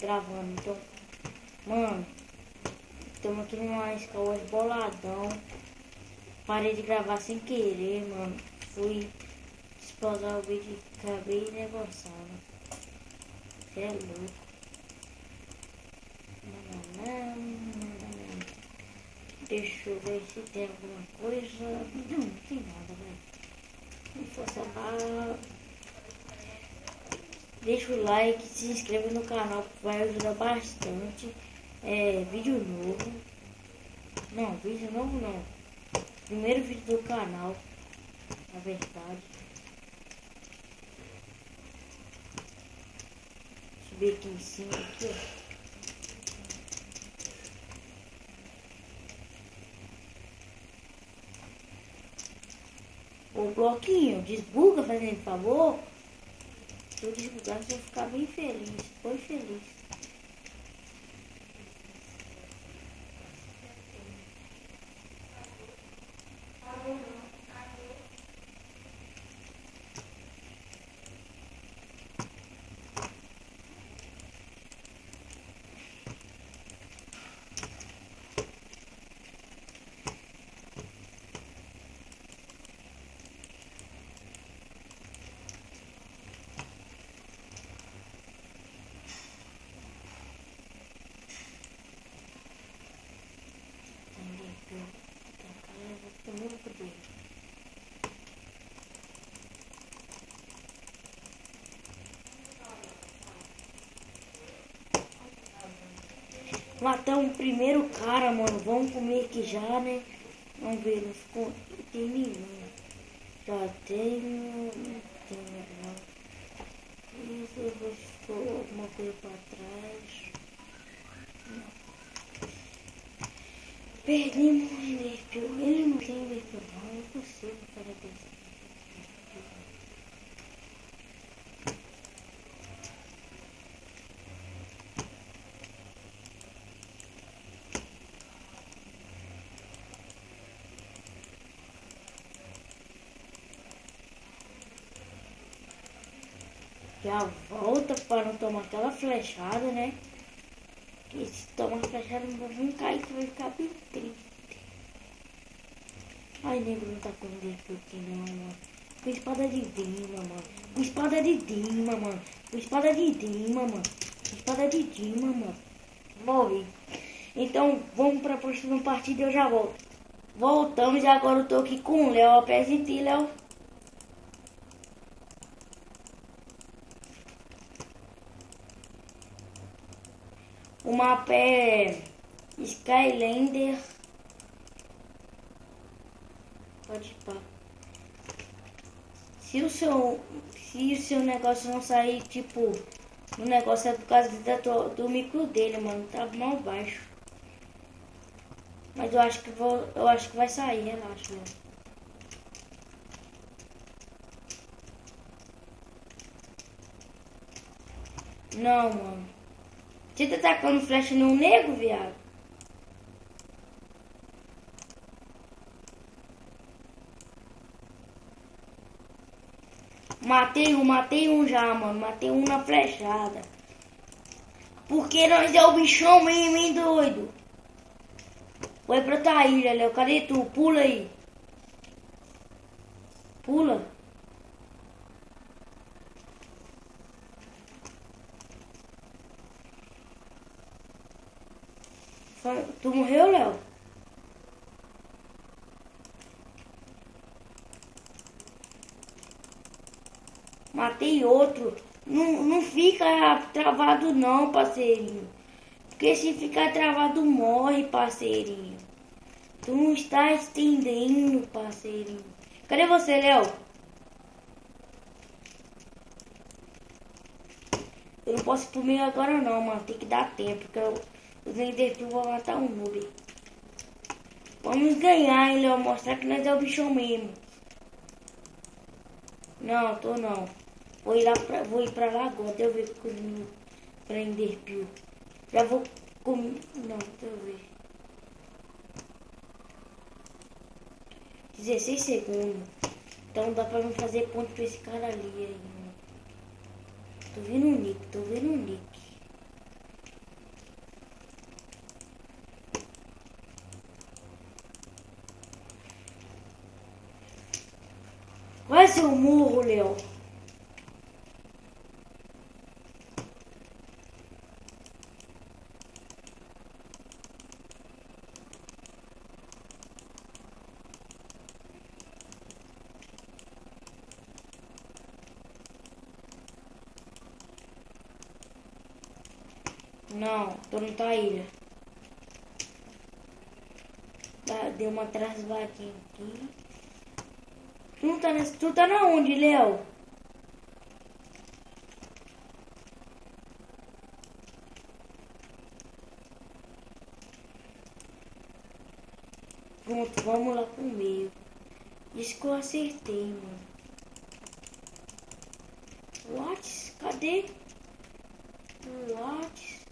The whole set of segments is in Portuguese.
gravando. Então, mano, estamos aqui numa escola boladão. Parei de gravar sem querer, mano. Fui explorar o vídeo e acabei negociando. Você é louco. Deixa eu ver se tem alguma coisa. Não tem nada, velho. Não força a barra. Deixa o like, se inscreva no canal, que vai ajudar bastante. Vídeo novo. Não, vídeo novo não. Primeiro vídeo do canal, na verdade. Subir aqui em cima, aqui, ó. O bloquinho, desbuga, fazendo favor. Se eu desbugar, você vai ficar bem feliz. Foi feliz. Matamos o primeiro cara, mano. Vamos comer aqui já, né? Vamos ver, não ficou. Não tem nenhum. Já tenho. Não tenho, não. Isso, eu vou ficou alguma coisa pra trás. Não. Perdemos o enerpio. Ele não tem enerpio, não. É impossível para desse. Já volta para não tomar aquela flechada, né? Que se tomar flechada não cair, que vai ficar bem triste. Ai, nego não tá com enerpio aqui não, mano. Com espada de Dima, mano. Com espada de Dima, mano. Com espada de Dima, mano. Com espada de Dima, mano. Morri. Então, vamos pra próxima partida e eu já volto. Voltamos e agora eu tô aqui com o Léo. Apresente, Léo. O mapa é Skylander. Pode ir pá. Se o seu negócio não sair, tipo, o negócio é por causa do micro dele, mano. Tá mal baixo. Mas eu acho que vai sair, relaxa, mano. Não, mano. Você tá tacando flecha no nego, viado? Matei um já, mano. Matei um na flechada. Porque nós é o bichão mesmo, hein, doido? Vai pra outra ilha, Léo. Cadê tu? Pula aí. Pula. Tu morreu, Léo? Matei outro. Não fica travado não, parceirinho. Porque se ficar travado, morre, parceirinho. Tu não está estendendo, parceirinho. Cadê você, Léo? Eu não posso ir pro meio agora não, mano. Tem que dar tempo, porque os Enderpeople vão matar um noob. Vamos ganhar, hein, Léo. Mostrar que nós é o bichão mesmo. Não, tô não. Vou ir pra lá agora. Deixa eu ver comigo pra Enderpeople. Já vou comer. Não, deixa eu ver. 16 segundos. Então dá pra me fazer ponto pra esse cara ali ainda. Tô vendo o nick. seu morro, Léo. Não, tô na tua ilha. Deu uma travadinha aqui. Tu tá na onde, Léo? Pronto, vamos lá pro meio. Isso que eu acertei, mano. What? Cadê? What?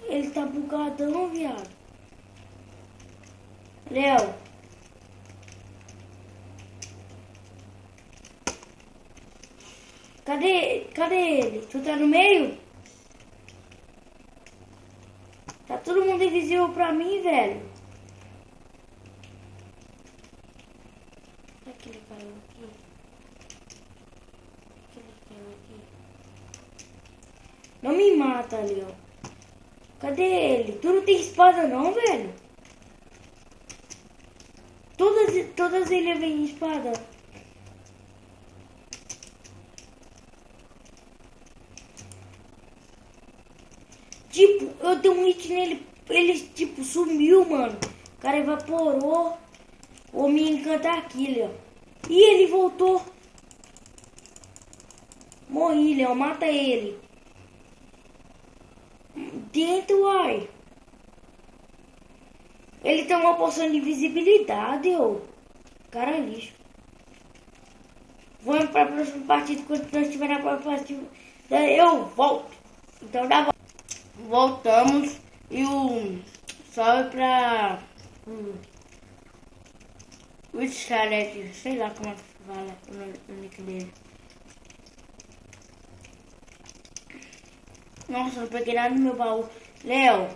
Ele tá bugadão, viado. Léo. Cadê ele? Tu tá no meio? Tá todo mundo invisível pra mim, velho. Será que ele caiu aqui? Será que ele caiu aqui? Não me mata, Léo. Cadê ele? Tu não tem espada não, velho? Todas ele vêm em espada. Tipo, eu dei um hit nele, ele tipo sumiu, mano. O cara evaporou. Vou me encantar aqui, Léo. E ele voltou. Morri, Léo. Mata ele. Dentro, ai. Ele tem uma poção de invisibilidade, ô. Cara lixo. Vamos pra próxima partida. Quando nós estiver na próxima partida, eu volto. Então dá volta. Voltamos. E o salve pra o Scarlet. Sei lá como é que fala o nick dele. Nossa, não peguei nada no meu baú. Léo.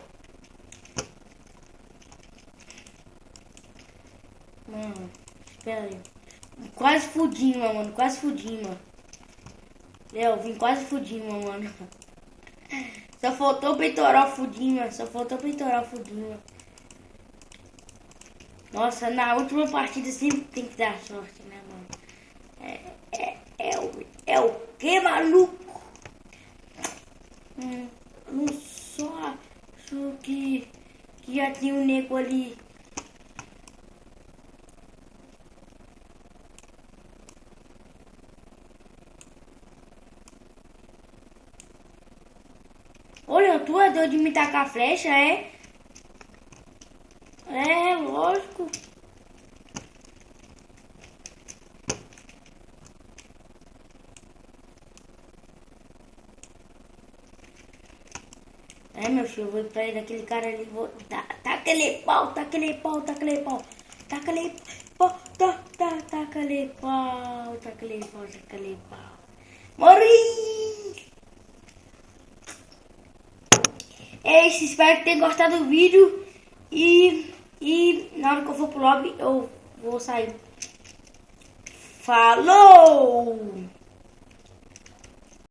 Mano, espera aí. Quase fudinho, mano. Quase fudinho, mano. Léo, vim quase fudinho, mano. Só faltou o peitoral fudinho, mano. Só faltou o peitoral fudinho, mano. Nossa, na última partida sempre tem que dar sorte, né, mano? É o que, maluco? Não só acho que já tinha um nego ali. Olha, tu é doido de me tacar flecha, é? É, lógico. É, meu filho, eu vou pra ele, daquele cara ali, vou... Tá aquele pau, tá aquele pau, tá aquele pau. Tá aquele pau, tá aquele pau, tá aquele pau, tá aquele pau. Morri! É isso, espero que tenham gostado do vídeo. E na hora que eu for pro lobby, eu vou sair. Falou!